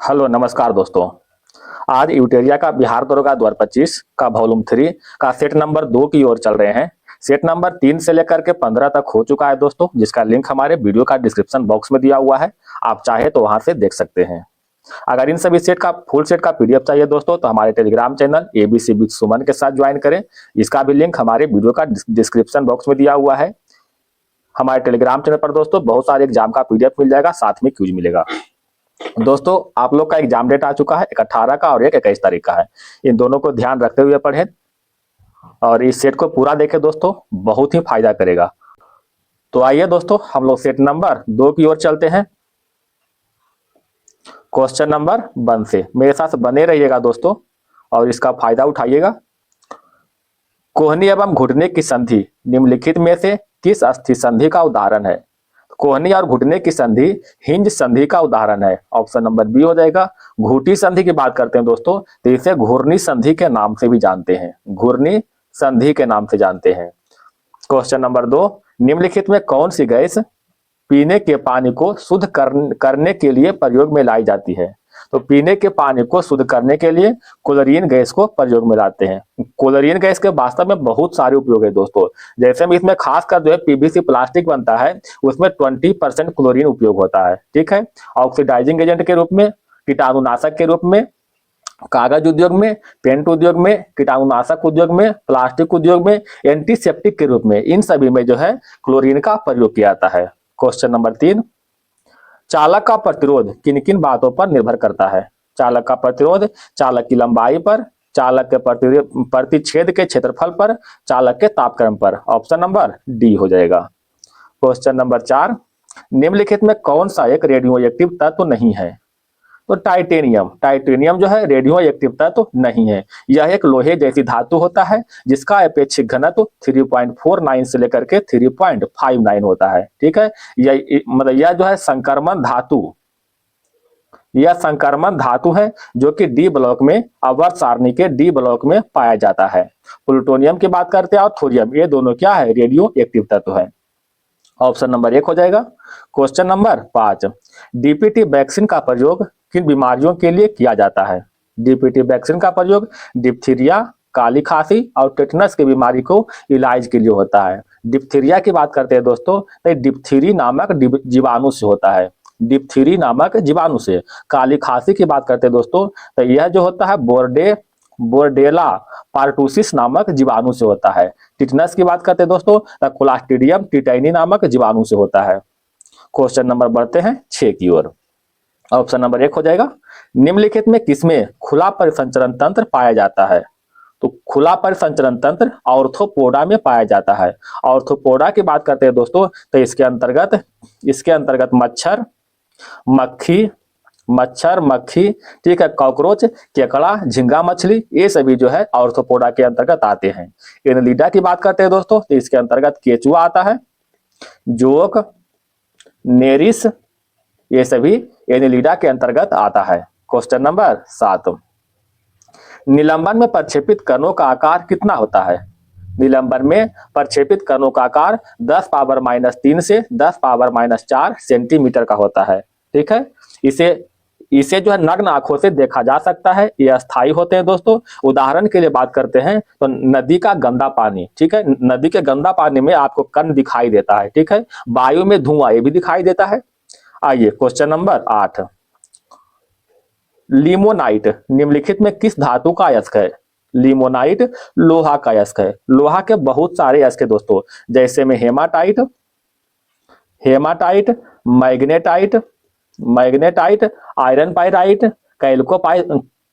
Hello नमस्कार दोस्तों। आज यूटेरिया का बिहार दरोगा 2025 का वॉल्यूम 3 का सेट नंबर 2 की ओर चल रहे हैं। सेट नंबर 3 से लेकर के 15 तक हो चुका है दोस्तों, जिसका लिंक हमारे वीडियो का डिस्क्रिप्शन बॉक्स में दिया हुआ है। आप चाहे तो वहां से देख सकते हैं। अगर इन सभी सेट का फुल सेट का पीडीएफ चाहिए दोस्तों तो हमारे टेलीग्राम चैनल एबीसी विद सुमन के साथ ज्वाइन करें। इसका भी लिंक हमारे वीडियो का डिस्क्रिप्शन बॉक्स में दिया हुआ है। हमारे टेलीग्राम चैनल पर दोस्तों बहुत सारे एग्जाम का पीडीएफ मिल जाएगा, साथ में क्यूज मिलेगा। दोस्तों आप लोग का एग्जाम डेट आ चुका है, एक 18 का और एक 21 तारीख का है। इन दोनों को ध्यान रखते हुए पढ़ें और इस सेट को पूरा देखें दोस्तों, बहुत ही फायदा करेगा। तो आइए दोस्तों हम लोग सेट नंबर 2 की ओर चलते हैं। क्वेश्चन नंबर 1 से मेरे साथ बने रहिएगा दोस्तों और इसका फायदा उठाइएगा। कोहनी एवं घुटने की संधि निम्नलिखित में से किस अस्थि संधि का उदाहरण है? कोहनी और घुटने की संधि हिंज संधि का उदाहरण है। ऑप्शन नंबर बी हो जाएगा। घुटी संधि की बात करते हैं दोस्तों तो इसे घूर्णी संधि के नाम से भी जानते हैं, घूर्णी संधि के नाम से जानते हैं। क्वेश्चन नंबर 2, निम्नलिखित में कौन सी गैस पीने के पानी को शुद्ध करने के लिए प्रयोग में लाई जाती है? तो पीने के पानी को शुद्ध करने के लिए क्लोरीन गैस को प्रयोग में लाते हैं। क्लोरीन गैस के वास्तव में बहुत सारे उपयोग है दोस्तों। जैसे में इसमें खासकर जो है पीवीसी प्लास्टिक बनता है उसमें 20% क्लोरीन उपयोग होता है, ठीक है। ऑक्सीडाइजिंग एजेंट के रूप में, कीटाणुनाशक के रूप में, कागज उद्योग में, पेंट उद्योग में, कीटाणुनाशक उद्योग में, प्लास्टिक उद्योग में, एंटीसेप्टिक के रूप में, इन सभी में जो है क्लोरीन का प्रयोग किया जाता है। क्वेश्चन नंबर 3, चालक का प्रतिरोध किन किन बातों पर निर्भर करता है? चालक का प्रतिरोध चालक की लंबाई पर, चालक के प्रतिच्छेद के क्षेत्रफल पर, चालक के तापक्रम पर। ऑप्शन नंबर डी हो जाएगा। क्वेश्चन नंबर 4, निम्नलिखित में कौन सा एक रेडियो एक्टिव तत्व नहीं है? तो टाइटेनियम जो है रेडियो एक्टिव तत्व नहीं है। यह एक लोहे जैसी धातु होता है जिसका अपेक्षिक घनत्व 3.49 से लेकर के 3.59 होता है, ठीक है। यह जो है संक्रमण धातु, यह संक्रमण धातु है जो कि डी ब्लॉक में, आवर्त सारणी के डी ब्लॉक में पाया जाता है। प्लूटोनियम की बात करते हैं और थोरियम, ये दोनों क्या है? रेडियो एक्टिव तत्व है। ऑप्शन नंबर 1 हो जाएगा। क्वेश्चन नंबर 5, डीपीटी वैक्सीन का प्रयोग किन बीमारियों के लिए किया जाता है? डीपीटी वैक्सीन का प्रयोग डिप्थीरिया, काली खांसी और टेटनस की बीमारी को इलाज के लिए होता है। डिप्थीरिया की बात करते हैं दोस्तों तो डिप्थीरी नामक जीवाणु से होता है, डिप्थीरी नामक जीवाणु से। काली खांसी की बात करते हैं दोस्तों तो यह जो होता है बोर्डेला पार्टूसिस नामक जीवाणु से होता है। टिटनस की बात करते हैं दोस्तों तो क्लास्ट्रीडियम टिटाइनी नामक जीवाणु से होता है। क्वेश्चन नंबर बढ़ते हैं 6 की ओर। ऑप्शन नंबर 1 हो जाएगा। निम्नलिखित में किसमें खुला परिसंचरण तंत्र पाया जाता है? तो खुला परिसंचरण तंत्र ऑर्थोपोडा में पाया जाता है। ऑर्थोपोडा की बात करते हैं दोस्तों तो इसके अंतर्गत मच्छर मक्खी, ठीक है, कॉकरोच, केकड़ा, झींगा मछली, ये सभी जो है ऑर्थोपोडा के अंतर्गत आते हैं। एनिलिडा की बात करते हैं दोस्तों तो इसके अंतर्गत केचुआ आता है, जोक, नेरिस, ये सभी एनिलिडा के अंतर्गत आता है। क्वेश्चन नंबर 7, निलंबन में प्रक्षेपित कणों का आकार कितना होता है? निलंबन में प्रक्षेपित कणों का आकार 10⁻³ से 10⁻⁴ सेंटीमीटर का होता है, ठीक है। इसे जो है नग्न आंखों से देखा जा सकता है, ये अस्थायी होते हैं दोस्तों। उदाहरण के लिए बात करते हैं तो नदी का गंदा पानी, ठीक है, नदी के गंदा पानी में आपको कण दिखाई देता है, ठीक है। वायु में धुआं ये भी दिखाई देता है। आइए क्वेश्चन नंबर 8, लिमोनाइट निम्नलिखित में किस धातु का अयस्क है? लिमोनाइट लोहा का अयस्क है। लोहा के बहुत सारे अयस्क है दोस्तों, जैसे में मैग्नेटाइट, आयरन पाइराइट,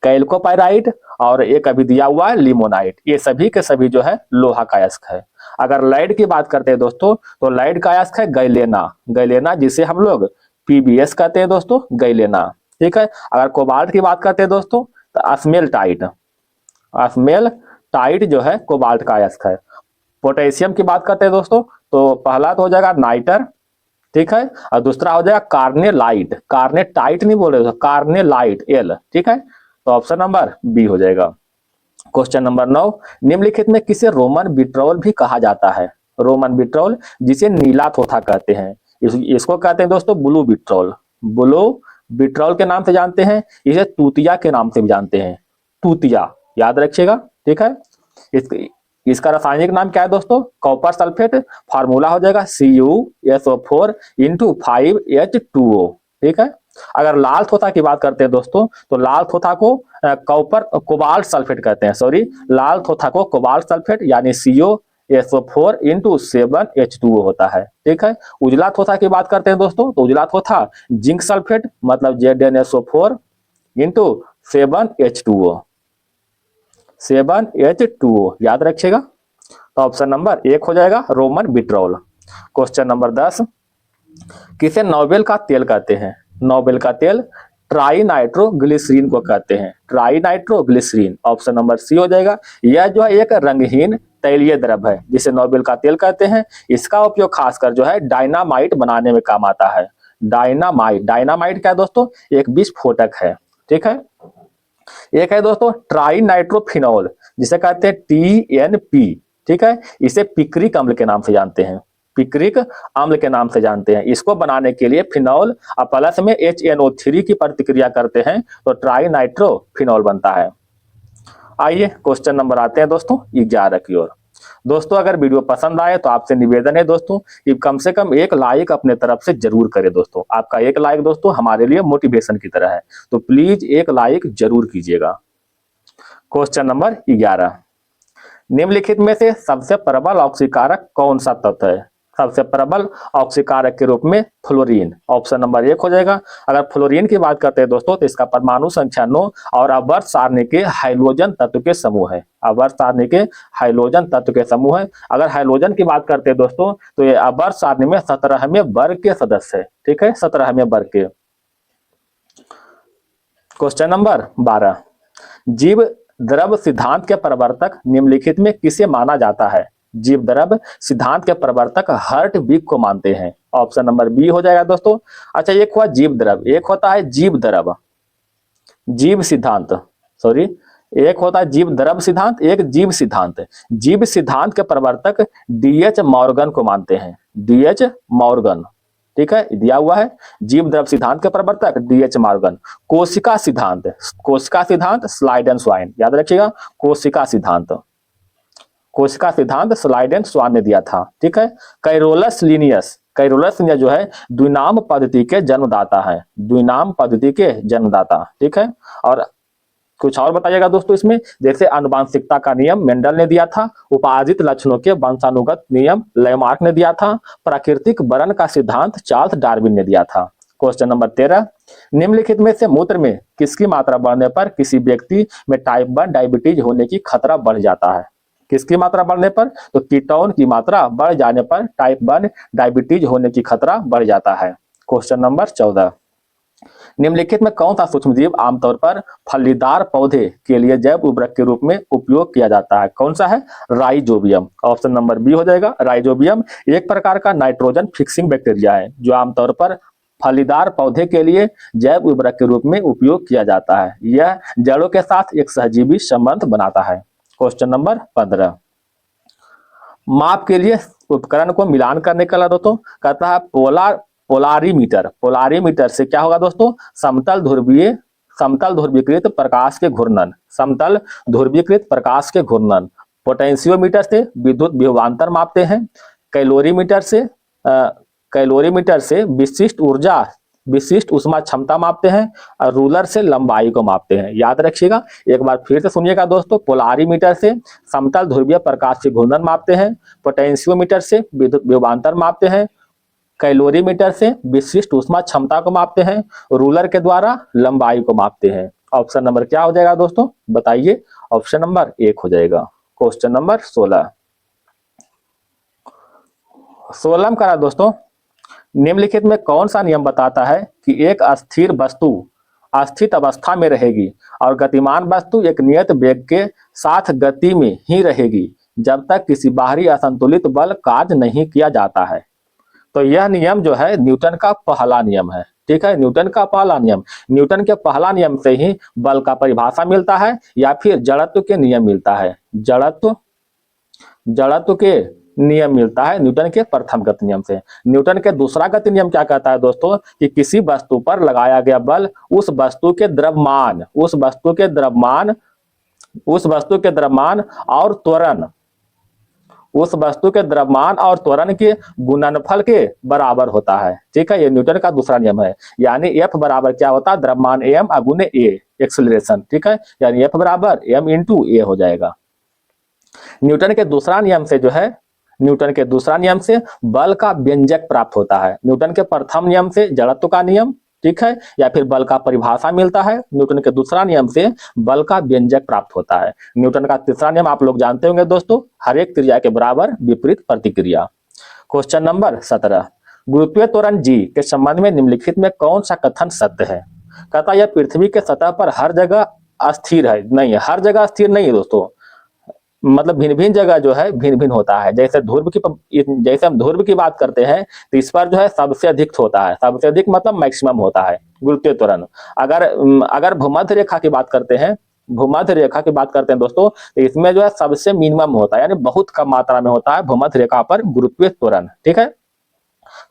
कैल्कोपाइराइट और एक अभी दिया हुआ है लिमोनाइट। ये सभी के सभी जो है लोहा का अयस्क है। अगर लाइड की बात करते हैं दोस्तों तो लाइड का अयस्क है गैलेना, जिसे हम लोग पीबीएस कहते हैं दोस्तों, गैलेना, ठीक है। अगर कोबाल्ट की बात करते हैं दोस्तों तो अस्मेलटाइट जो है कोबाल्ट का अयस्क है। पोटेशियम की बात करते हैं दोस्तों तो पहला तो हो जाएगा नाइटर, ठीक है, और दूसरा हो जाएगा कार्नेटाइट नहीं बोल रहे, कार्नेलाइट एल, ठीक है। तो ऑप्शन नंबर बी हो जाएगा। क्वेश्चन नंबर 9, निम्नलिखित में किसे रोमन विट्रोल भी कहा जाता है? रोमन विट्रोल जिसे नीला थोथा कहते हैं, इसको कहते हैं दोस्तों ब्लू विट्रोल, ब्लू विट्रॉल के नाम से जानते हैं, इसे तूतिया के नाम से भी जानते हैं, तूतिया, याद रखिएगा। ठीक है, इसका रासायनिक नाम क्या है दोस्तों, कॉपर सल्फेट। फार्मूला हो जाएगा CuSO4 × 5H2O। ठीक है, अगर लाल थोथा की बात करते हैं दोस्तों, तो लाल थोथा को कॉपर कोबाल्ट सल्फेट कहते हैं, सॉरी, लाल थोथा को कोबाल्ट सल्फेट यानी CuSO4 × 7H2O होता है। ठीक है, उजला थोथा की बात करते हैं दोस्तों, तो उजला थोथा जिंक सल्फेट मतलब ZnSO4 × 7H2O, 7H2O, याद रखिएगा। तो ऑप्शन नंबर 1 हो जाएगा रोमन विट्रॉल। क्वेश्चन नंबर 10, किसे नोबेल का तेल कहते हैं? नोबेल का तेल ट्राइनाइट्रोग्लिसरीन को कहते हैं, ट्राइनाइट्रोग्लिसरीन। ऑप्शन नंबर C हो जाएगा। यह जो है एक रंगहीन तैलीय द्रव है जिसे नोबेल का तेल कहते हैं। इसका उपयोग खासकर जो है डायनामाइट बनाने में काम आता है। डायनामाइट, डायनामाइट क्या है दोस्तों, एक विस्फोटक है। ठीक है, एक है दोस्तों ट्राइनाइट्रोफिनॉल जिसे कहते हैं TNP। ठीक है, इसे पिक्रिक अम्ल के नाम से जानते हैं, पिक्रिक अम्ल के नाम से जानते हैं। इसको बनाने के लिए फिनॉल और प्लस में HNO3 की प्रतिक्रिया करते हैं तो ट्राइनाइट्रोफिनॉल बनता है। आइए क्वेश्चन नंबर आते हैं दोस्तों 11 की ओर। दोस्तों अगर वीडियो पसंद आए तो आपसे निवेदन है दोस्तों कि कम से कम एक लाइक अपने तरफ से जरूर करें दोस्तों। आपका एक लाइक दोस्तों हमारे लिए मोटिवेशन की तरह है, तो प्लीज एक लाइक जरूर कीजिएगा। क्वेश्चन नंबर 11, निम्नलिखित में से सबसे प्रबल ऑक्सीकारक कौन सा तत्व है? सबसे प्रबल ऑक्सीकारक के रूप में फ्लोरीन। ऑप्शन नंबर 1 हो जाएगा। अगर फ्लोरीन की बात करते हैं दोस्तों तो इसका परमाणु संख्या 9 और आवर्त सारणी के हाइड्रोजन तत्व के समूह है, आवर्त सारणी के हाइड्रोजन तत्व के समूह है। अगर हाइड्रोजन की बात करते हैं दोस्तों तो ये आवर्त सारणी में 17वें वर्ग के सदस्य है। ठीक है, 17वें वर्ग के। क्वेश्चन नंबर 12, जीव द्रव सिद्धांत के प्रवर्तक निम्नलिखित में किसे माना जाता है? जीव द्रव सिद्धांत के प्रवर्तक हर्टविग को मानते हैं। ऑप्शन नंबर B हो जाएगा दोस्तों। अच्छा, एक हुआ जीव द्रव, एक होता है जीव द्रव, जीव सिद्धांत, सॉरी, एक होता है जीव द्रव सिद्धांत, एक जीव सिद्धांत। जीव सिद्धांत के प्रवर्तक DH मॉर्गन को मानते हैं, DH मॉर्गन। ठीक है, दिया हुआ है जीव द्रव सिद्धांत के प्रवर्तक DH मॉर्गन। कोशिका सिद्धांत, कोशिका सिद्धांत स्लाइडेनस्वाइन, याद रखिएगा, कोशिका सिद्धांत, कोशिका सिद्धांत स्लाइडेनस्वाइन ने दिया था। ठीक है, कैरोलस लिनियस, कैरोलस लिनियस जो है द्विनाम पद्धति के जन्मदाता है, द्विनाम पद्धति के जन्मदाता। ठीक है, और कुछ और बताइएगा दोस्तों इसमें, जैसे आनुवांशिकता का नियम मेंडल ने दिया था, उपार्जित लक्षणों के वंशानुगत नियम लेमार्क ने दिया था, प्राकृतिक वर्ण का सिद्धांत चार्ल्स डार्विन ने दिया था। क्वेश्चन नंबर 13, निम्नलिखित में से मूत्र में किसकी मात्रा बढ़ने पर किसी व्यक्ति में टाइप 1 डायबिटीज होने की खतरा बढ़ जाता है? किसकी मात्रा बढ़ने पर? तो कीटोन की मात्रा बढ़ जाने पर टाइप 1 डायबिटीज होने की खतरा बढ़ जाता है। क्वेश्चन नंबर 14, निम्नलिखित में कौन सा सूक्ष्मजीव आमतौर पर फलीदार पौधे के लिए जैव उर्वरक के रूप में उपयोग किया जाता है? कौन सा है? राइजोबियम। ऑप्शन नंबर B हो जाएगा। राइजोबियम एक प्रकार का नाइट्रोजन फिक्सिंग बैक्टीरिया है जो आमतौर पर फलीदार पौधे के लिए जैव उर्वरक के रूप में उपयोग किया जाता है। यह जड़ों के साथ एक सहजीवी संबंध बनाता है। क्वेश्चन नंबर 15, माप के लिए उपकरण को मिलान करने का दोस्तों कहता है पोलारीमीटर। पोलारीमीटर से क्या होगा दोस्तों? समतल ध्रुवीकृत प्रकाश के घूर्णन, समतल ध्रुवीकृत प्रकाश के घूर्णन। पोटेंशियोमीटर से विद्युत विभवांतर मापते हैं। कैलोरीमीटर से विशिष्ट ऊष्मा क्षमता मापते हैं और रूलर से लंबाई को मापते हैं। याद रखिएगा, एक बार फिर से सुनिएगा दोस्तों, पोलारीमीटर से समतल ध्रुवीय प्रकाश के घूर्णन मापते हैं, पोटेंशियोमीटर से विद्युत विभवांतर मापते हैं, कैलोरीमीटर से विशिष्ट ऊष्मा क्षमता को मापते हैं, रूलर के द्वारा लंबाई को मापते हैं। ऑप्शन नंबर क्या हो जाएगा दोस्तों, बताइए? ऑप्शन नंबर 1 हो जाएगा। क्वेश्चन नंबर 16 करा दोस्तों, निम्नलिखित में कौन सा नियम बताता है कि एक अस्थिर वस्तु अस्थित अवस्था में रहेगी और गतिमान वस्तु एक नियत वेग के साथ गति में ही रहेगी जब तक किसी बाहरी असंतुलित बल कार्य नहीं किया जाता है? तो यह नियम जो है न्यूटन का पहला नियम है। ठीक है, न्यूटन का पहला नियम, न्यूटन के पहला नियम से ही बल का परिभाषा मिलता है या फिर जड़त्व के नियम मिलता है। जड़त्व के नियम मिलता है न्यूटन के प्रथम गति नियम से। न्यूटन के दूसरा गति नियम क्या कहता है दोस्तों कि किसी वस्तु पर लगाया गया बल उस वस्तु के द्रव्यमान और त्वरण के गुणनफल के बराबर होता है। ठीक है, ये न्यूटन का दूसरा नियम है। यानी एफ बराबर क्या होता है, द्रव्यमान एम अगुने ए एक्सेलरेशन। ठीक है, यानी एफ बराबर एम इंटू ए हो जाएगा। न्यूटन के दूसरा नियम से बल का व्यंजक प्राप्त होता है। न्यूटन के प्रथम नियम से जड़त्व का नियम, ठीक है, या फिर बल का परिभाषा मिलता है। न्यूटन के दूसरा नियम से बल का व्यंजक प्राप्त होता है। न्यूटन का तीसरा नियम आप लोग जानते होंगे दोस्तों, हर एक क्रिया के बराबर विपरीत प्रतिक्रिया। क्वेश्चन नंबर 17, गुरुत्वीय त्वरण जी के संबंध में निम्नलिखित में कौन सा कथन सत्य है। कहता यह पृथ्वी के सतह पर हर जगह अस्थिर है, नहीं है, हर जगह अस्थिर नहीं है दोस्तों, मतलब भिन्न भिन्न जगह जो है भिन्न भिन्न होता है। जैसे हम ध्रुव की बात करते हैं तो इस पर जो है सबसे अधिक होता है, सबसे अधिक मतलब मैक्सिमम होता है गुरुत्वीय त्वरण। अगर भूमध्य रेखा की बात करते हैं दोस्तों, तो इसमें जो है सबसे मिनिमम होता है, यानी बहुत कम मात्रा में होता है भूमध्य रेखा पर गुरुत्वीय त्वरण। ठीक है,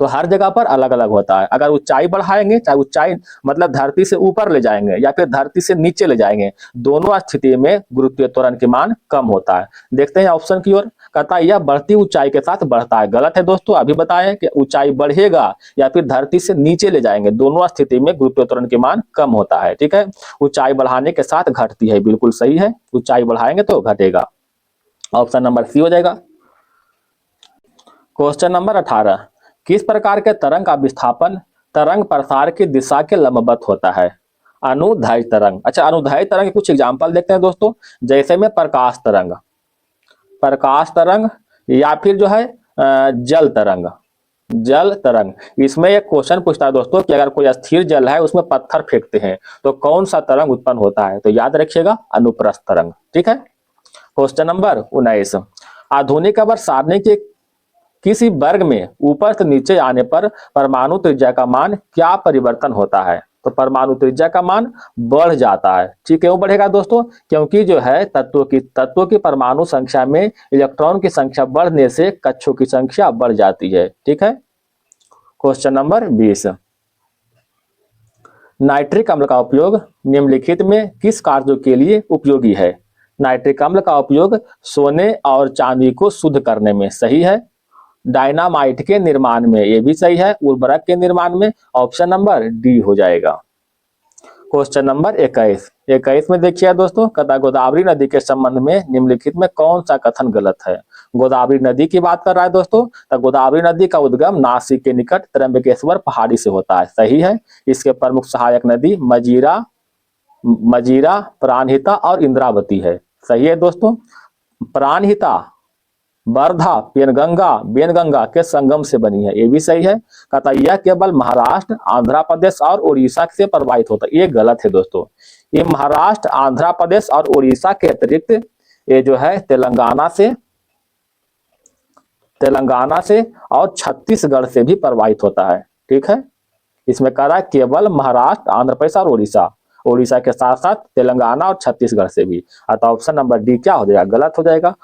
तो हर जगह पर अलग अलग होता है। अगर ऊंचाई बढ़ाएंगे, चाहे ऊंचाई मतलब धरती से ऊपर ले जाएंगे या फिर धरती से नीचे ले जाएंगे, दोनों स्थिति में गुरुत्वीय त्वरण की मान कम होता है। देखते हैं ऑप्शन की ओर, कहता है यह बढ़ती ऊंचाई के साथ बढ़ता है। गलत है दोस्तों, अभी बताएं कि ऊंचाई बढ़ेगा या फिर धरती से नीचे ले जाएंगे, दोनों स्थिति में गुरुत्वीय त्वरण की मान कम होता है। ठीक है, ऊंचाई बढ़ाने के साथ घटती है, बिल्कुल सही है, ऊंचाई बढ़ाएंगे तो घटेगा। ऑप्शन नंबर सी हो जाएगा। क्वेश्चन नंबर 18, किस प्रकार के तरंग का विस्थापन तरंग प्रसार की दिशा के लंबवत होता है। अनुदैर्घ्य तरंग। अच्छा, अनुदैर्घ्य तरंग के कुछ एग्जांपल देखते हैं दोस्तों, जैसे में प्रकाश तरंग या फिर जो है जल तरंग। इसमें एक क्वेश्चन पूछता है दोस्तों कि अगर कोई स्थिर जल है उसमें पत्थर फेंकते हैं तो कौन सा तरंग उत्पन्न होता है, तो याद रखिएगा अनुप्रस्थ तरंग। ठीक है, क्वेश्चन नंबर 19, आधुनिक अवर सारणी के किसी वर्ग में ऊपर से नीचे आने पर परमाणु त्रिज्या का मान क्या परिवर्तन होता है, तो परमाणु त्रिज्या का मान बढ़ जाता है। ठीक, क्यों बढ़ेगा दोस्तों, क्योंकि जो है तत्वों की परमाणु संख्या में इलेक्ट्रॉन की संख्या बढ़ने से कक्षों की संख्या बढ़ जाती है। ठीक है, क्वेश्चन नंबर 20, नाइट्रिक अम्ल का उपयोग निम्नलिखित में किस कार्यों के लिए उपयोगी है। नाइट्रिक अम्ल का उपयोग सोने और चांदी को शुद्ध करने में, सही है। डायनामाइट के निर्माण में, ये भी सही है। उर्वरक के निर्माण में, ऑप्शन नंबर डी हो जाएगा। क्वेश्चन नंबर 21 में देखिए दोस्तों, कहता गोदावरी नदी के संबंध में निम्नलिखित में कौन सा कथन गलत है। गोदावरी नदी की बात कर रहा है दोस्तों, तो गोदावरी नदी का उद्गम नासिक के निकट त्र्यंबकेश्वर पहाड़ी से होता है, सही है। इसके प्रमुख सहायक नदी मजीरा, प्राणहिता और इंद्रावती है, सही है दोस्तों। प्राणहिता वर्धा बेनगंगा के संगम से बनी है, ये भी सही है। कहता यह केवल महाराष्ट्र, आंध्र प्रदेश और उड़ीसा से प्रवाहित होता है, ये गलत है दोस्तों। ये महाराष्ट्र, आंध्र प्रदेश और उड़ीसा के अतिरिक्त ये जो है तेलंगाना से और छत्तीसगढ़ से भी प्रवाहित होता है। ठीक है, इसमें कह रहा है केवल महाराष्ट्र, आंध्र प्रदेश और उड़ीसा के साथ साथ तेलंगाना और छत्तीसगढ़ से भी, अतः ऑप्शन नंबर डी क्या हो जाएगा, गलत हो जाएगा।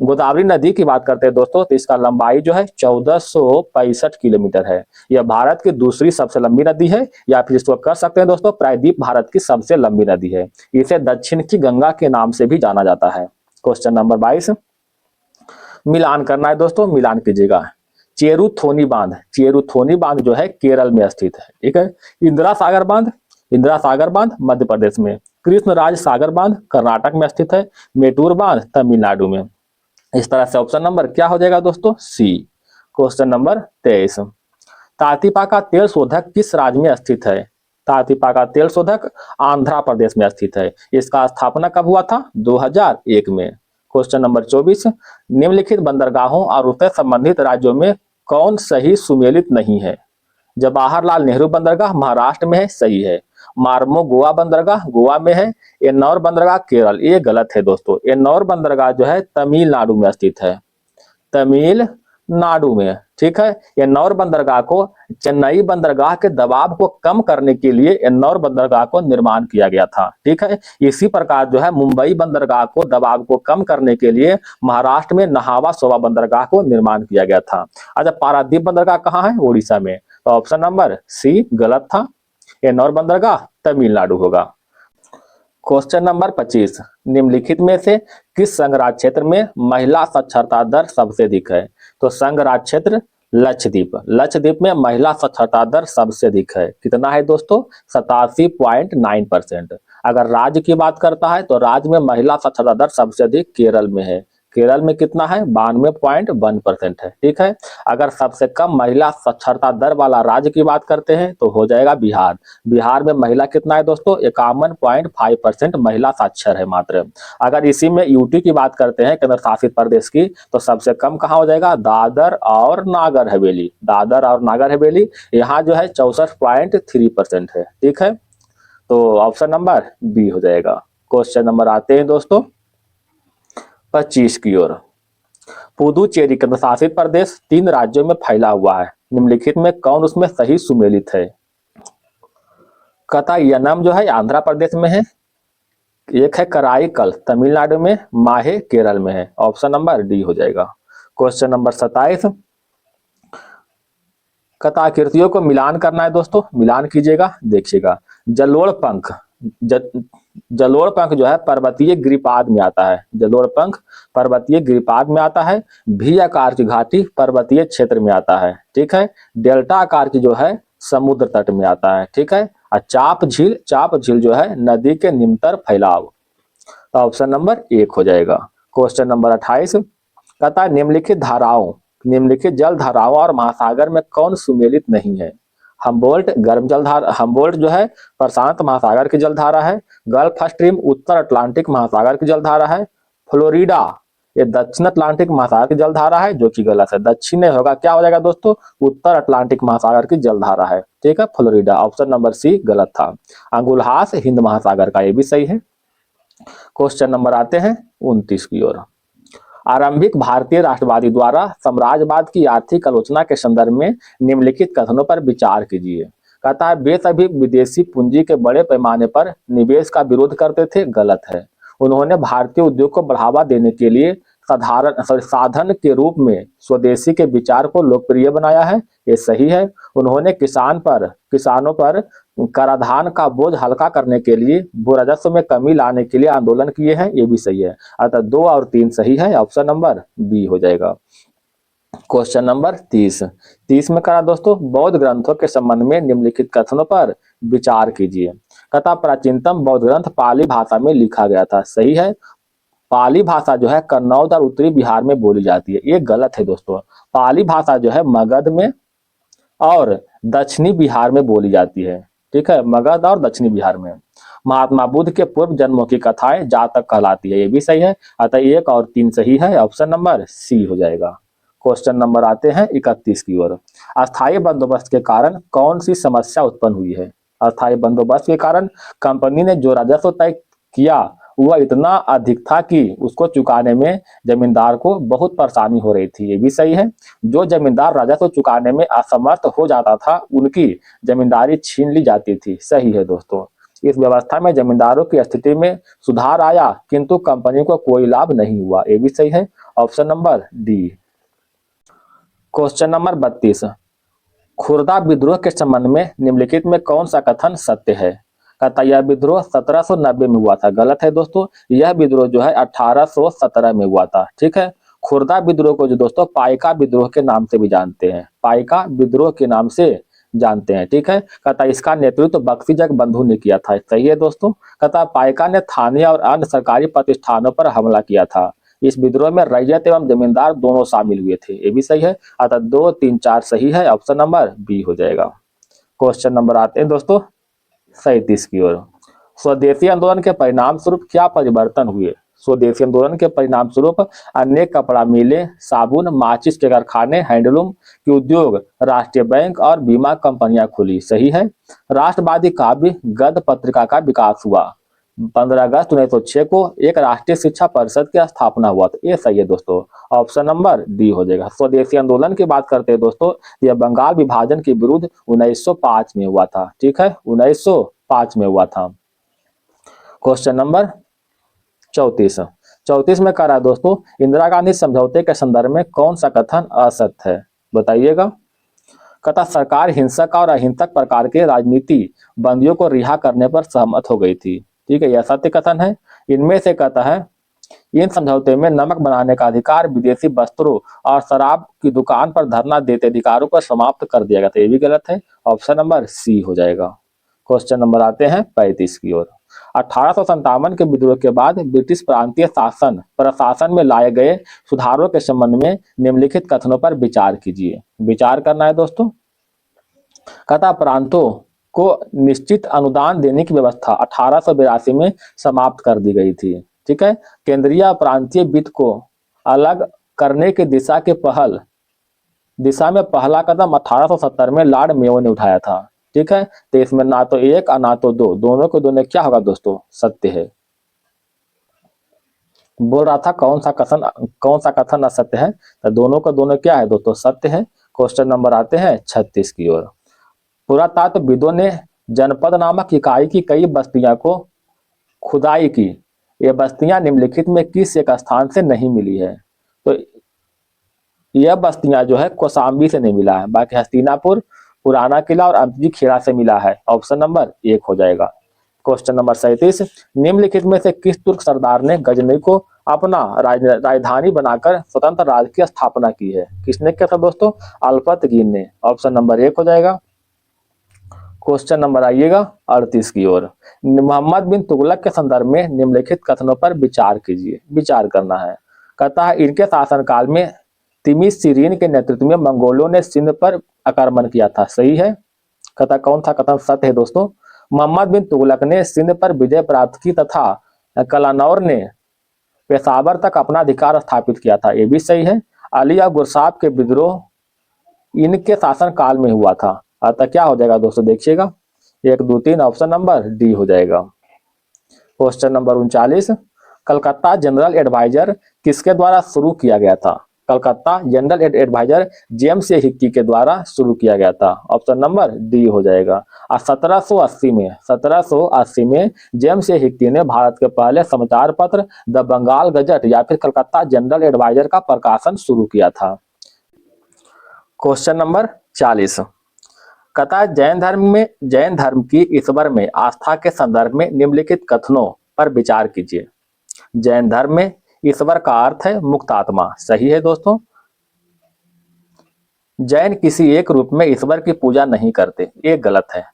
गोदावरी नदी की बात करते हैं दोस्तों, तो इसका लंबाई जो है 1465 किलोमीटर है। यह भारत की दूसरी सबसे लंबी नदी है, या फिर इसको कह सकते हैं दोस्तों प्रायद्वीप भारत की सबसे लंबी नदी है। इसे दक्षिण की गंगा के नाम से भी जाना जाता है। क्वेश्चन नंबर 22, मिलान करना है दोस्तों, मिलान कीजिएगा। चेरुथोनी बांध जो है केरल में स्थित है। ठीक है, इंदिरा सागर बांध मध्य प्रदेश में, कृष्णराज सागर बांध कर्नाटक में स्थित है, मेटूर बांध तमिलनाडु में। इस तरह से ऑप्शन नंबर क्या हो जाएगा दोस्तों, सी। क्वेश्चन नंबर 23, तातीपा का तेल शोधक किस राज्य में स्थित है। तातीपा का तेल शोधक आंध्र प्रदेश में स्थित है। इसका स्थापना कब हुआ था, 2001 में। क्वेश्चन नंबर 24, निम्नलिखित बंदरगाहों और उससे संबंधित राज्यों में कौन सही सुमेलित नहीं है। जवाहरलाल नेहरू बंदरगाह महाराष्ट्र में है, सही है। मार्मो गोवा बंदरगाह गोवा में है। एन्नौर बंदरगाह केरल, ये गलत है दोस्तों। एन्नौर बंदरगाह जो है तमिलनाडु में स्थित है। नाडु में। ठीक है, एन्नौर बंदरगाह को चेन्नई बंदरगाह के दबाव को कम करने के लिए एन्नौर बंदरगाह को निर्माण किया गया था। ठीक है, इसी प्रकार जो है मुंबई बंदरगाह को दबाव को कम करने के लिए महाराष्ट्र में नाहवा सोवा बंदरगाह को निर्माण किया गया था। अच्छा, पारादीप बंदरगाह कहाँ है? उड़ीसा में। तो ऑप्शन नंबर सी गलत था, एन्नौर बंदरगाह तमिलनाडु होगा। क्वेश्चन नंबर 25, निम्नलिखित में से किस संघ राज्य क्षेत्र में महिला साक्षरता दर सबसे अधिक है? तो संघ राज्य क्षेत्र लक्षद्वीप। लक्षद्वीप में महिला साक्षरता दर सबसे अधिक है। कितना है दोस्तों? 87.9%। अगर राज्य की बात करता है तो राज्य में महिला साक्षरता दर सबसे अधिक केरल में है। केरल में कितना है? 92.1% है। ठीक है, अगर सबसे कम महिला साक्षरता दर वाला राज्य की बात करते हैं तो हो जाएगा बिहार। बिहार में महिला कितना है दोस्तों? 51.5% महिला साक्षर है मात्र। अगर इसी में यूटी की बात करते हैं, केंद्र शासित प्रदेश की, तो सबसे कम कहाँ हो जाएगा? दादर और नागर हवेली। दादर और नागर हवेली, यहाँ जो है 64.3% है। ठीक है, तो ऑप्शन नंबर बी हो जाएगा। क्वेश्चन नंबर आते हैं दोस्तों 25 की ओर। पुदुचेरी केंद्र शासित प्रदेश 3 राज्यों में फैला हुआ है। निम्नलिखित में कौन उसमें सही सुमेलित है? कतायनम जो है आंध्र प्रदेश में है, एक है कराईकल तमिलनाडु में, माहे केरल में है। ऑप्शन नंबर डी हो जाएगा। क्वेश्चन नंबर 27, कथाकृतियों को मिलान करना है दोस्तों, मिलान कीजिएगा, देखिएगा। जलोढ़ पंख, जलोढ़ पंख जो है पर्वतीय गिरिपाद में आता है। जलोढ़ पंख पर्वतीय गिरिपाद में आता है। भी आकार की घाटी पर्वतीय क्षेत्र में आता है। ठीक है, डेल्टा आकार की जो है समुद्र तट में आता है। ठीक है, और चाप झील जो है नदी के निम्नतर फैलाव। तो ऑप्शन नंबर 1 हो जाएगा। क्वेश्चन नंबर 28, कहता है निम्नलिखित जल धाराओं और महासागर में कौन सुमेलित नहीं है? हम्बोल्ट गर्म जलधारा, हम्बोल्ट जो है प्रशांत महासागर की जलधारा है। गल्फ स्ट्रीम उत्तर अटलांटिक महासागर की जलधारा है। फ्लोरिडा ये दक्षिण अटलांटिक महासागर की जलधारा है, जो कि गलत है। दक्षिण नहीं होगा, क्या हो जाएगा दोस्तों? उत्तर अटलांटिक महासागर की जलधारा है। ठीक है, फ्लोरिडा। ऑप्शन नंबर सी गलत था। अंगुलहास हिंद महासागर का, ये भी सही है। क्वेश्चन नंबर आते हैं 29 की ओर। आरंभिक भारतीय राष्ट्रवादी द्वारा साम्राज्यवाद की आर्थिक आलोचना के संदर्भ में निम्नलिखित कथनों पर विचार कीजिए। कहता है वे सभी विदेशी पूंजी के बड़े पैमाने पर निवेश का विरोध करते थे, गलत है। उन्होंने भारतीय उद्योग को बढ़ावा देने के लिए साधन के रूप में स्वदेशी के विचार को लोकप्रिय बनाया है, ये सही है। उन्होंने किसानों पर कराधान का बोझ हल्का करने के लिए भू राजस्व में कमी लाने के लिए आंदोलन किए हैं, ये भी सही है। अतः 2 और 3 सही है। ऑप्शन नंबर बी हो जाएगा। क्वेश्चन नंबर 30 में करा दोस्तों, बौद्ध ग्रंथों के संबंध में निम्नलिखित कथनों पर विचार कीजिए। कथा प्राचीनतम बौद्ध ग्रंथ पाली भाषा में लिखा गया था, सही है। पाली भाषा जो है कन्नौज और उत्तरी बिहार में बोली जाती है, ये गलत है दोस्तों। पाली भाषा जो है मगध में और दक्षिणी बिहार में बोली जाती है। ठीक है, मगध और दक्षिणी बिहार में। महात्मा बुद्ध के पूर्व जन्मों की कथाएं जातक कहलाती है, ये भी सही है। अतः 1 और 3 सही है। ऑप्शन नंबर सी हो जाएगा। क्वेश्चन नंबर आते हैं 31 की ओर। अस्थायी बंदोबस्त के कारण कौन सी समस्या उत्पन्न हुई है? अस्थायी बंदोबस्त के कारण कंपनी ने जो राजस्व तय किया वह इतना अधिक था कि उसको चुकाने में जमींदार को बहुत परेशानी हो रही थी, ये भी सही है। जो जमींदार राजस्व चुकाने में असमर्थ हो जाता था उनकी जमींदारी छीन ली जाती थी, सही है दोस्तों। इस व्यवस्था में जमींदारों की स्थिति में सुधार आया किंतु कंपनी को कोई लाभ नहीं हुआ, ये भी सही है। Option number D. Question number 32, Khurda विद्रोह के संबंध में निम्नलिखित में कौन सा कथन सत्य है? कहता यह विद्रोह 1790 में हुआ था, गलत है दोस्तों। यह विद्रोह जो है 1817 में हुआ था। ठीक है, खुर्दा विद्रोह को जो दोस्तों पाइका विद्रोह के नाम से भी जानते हैं, पाइका विद्रोह के नाम से जानते हैं। ठीक है, कहता इसका नेतृत्व बख्शी जग बंधु ने किया था, सही है दोस्तों। कहता पाइका ने थाने और अन्य सरकारी प्रतिष्ठानों पर हमला किया था। इस विद्रोह में रैयत एवं जमींदार दोनों शामिल हुए थे, ये भी सही है। अतः 2, 3, 4 सही है। ऑप्शन नंबर बी हो जाएगा। क्वेश्चन नंबर आते हैं दोस्तों 37 की ओर। स्वदेशी आंदोलन के परिणाम स्वरूप क्या परिवर्तन हुए? स्वदेशी आंदोलन के परिणाम स्वरूप अनेक कपड़ा मिलें, साबुन, माचिस के कारखाने, हैंडलूम के उद्योग, राष्ट्रीय बैंक और बीमा कंपनियां खुली, सही है। राष्ट्रवादी काव्य गद्य पत्रिका का विकास हुआ। 15 अगस्त 1906 को एक राष्ट्रीय शिक्षा परिषद की स्थापना हुआ था। ये सही है दोस्तों, ऑप्शन नंबर डी हो जाएगा। स्वदेशी आंदोलन की बात करते हैं दोस्तों, यह बंगाल विभाजन के विरुद्ध 1905 में हुआ था। ठीक है, 1905 में हुआ था। क्वेश्चन नंबर 34 में कह रहा है दोस्तों, इंदिरा गांधी समझौते के संदर्भ में कौन सा कथन असत्य है, बताइएगा। कहता सरकार हिंसक और अहिंसक प्रकार के राजनीति बंदियों को रिहा करने पर सहमत हो गई थी। ठीक है, यह सत्य कथन है। इनमें से कहता है इन समझौते में नमक बनाने का अधिकार, विदेशी वस्त्रों और शराब की दुकान पर धरना देते अधिकारों को समाप्त कर दिया गया था। ये भी गलत है, ऑप्शन नंबर सी हो जाएगा। क्वेश्चन नंबर आते हैं 35 की ओर। 1857 के विद्रोह के बाद ब्रिटिश प्रांतीय शासन प्रशासन में लाए गए सुधारों के संबंध में निम्नलिखित कथनों पर विचार कीजिए। विचार करना है दोस्तों। कहता प्रांतों को निश्चित अनुदान देने की व्यवस्था 1882 में समाप्त कर दी गई थी। ठीक है, केंद्रीय प्रांतीय वित्त को अलग करने की दिशा में पहला कदम 1870 में लॉर्ड मेयो ने उठाया था। ठीक है, तो इसमें ना तो एक और ना तो दो, दोनों को दोनों क्या होगा दोस्तों, सत्य है। बोल रहा था कौन सा कथन असत्य है, तो दोनों को दोनों क्या है दोस्तों, सत्य है। क्वेश्चन नंबर आते हैं 36 की ओर। पुरातत्वविदों ने जनपद नामक इकाई की कई बस्तियां को खुदाई की। ये बस्तियां निम्नलिखित में किस एक स्थान से नहीं मिली है, तो यह बस्तियां जो है कौशाम्बी से नहीं मिला है, बाकी हस्तिनापुर, पुराना किला और अमजी खेड़ा से मिला है। ऑप्शन नंबर 1 हो जाएगा। क्वेश्चन नंबर 37, निम्नलिखित में से किस तुर्क सरदार ने गजनी को अपना राजधानी बनाकर स्वतंत्र राज्य की स्थापना की है? किसने किया था दोस्तों? अल्पतगीन ने। ऑप्शन नंबर 1 हो जाएगा। क्वेश्चन नंबर आइएगा 38 की ओर। मोहम्मद बिन तुगलक के संदर्भ में निम्नलिखित कथनों पर विचार कीजिए। विचार करना है। कहता है इनके शासनकाल में तिमिस सिरीन के नेतृत्व में मंगोलों ने सिंध पर आक्रमण किया था। सही है। कहता कौन सा कथन सत्य है दोस्तों? मोहम्मद बिन तुगलक ने सिंध पर विजय प्राप्त की तथा कलानौर ने पेशावर तक अपना अधिकार स्थापित किया था। ये भी सही है। अली और गुरसाब के विद्रोह इनके शासन काल में हुआ था। अतः क्या हो जाएगा दोस्तों, देखिएगा 1, 2, 3, ऑप्शन नंबर डी हो जाएगा। Question number 39, Calcutta general advisor किसके द्वारा शुरू किया गया था? Calcutta general advisor James A Hicky के द्वारा शुरू किया गया था। ऑप्शन नंबर डी हो जाएगा। और 1780 में जेम्स ए हिक्की ने भारत के पहले समाचार पत्र द बंगाल गजट या फिर कलकत्ता जनरल एडवाइजर का प्रकाशन शुरू किया था। क्वेश्चन नंबर 40, कहता जैन धर्म की ईश्वर में आस्था के संदर्भ में निम्नलिखित कथनों पर विचार कीजिए। जैन धर्म में ईश्वर का अर्थ है मुक्त आत्मा। सही है दोस्तों। जैन किसी एक रूप में ईश्वर की पूजा नहीं करते, ये गलत है।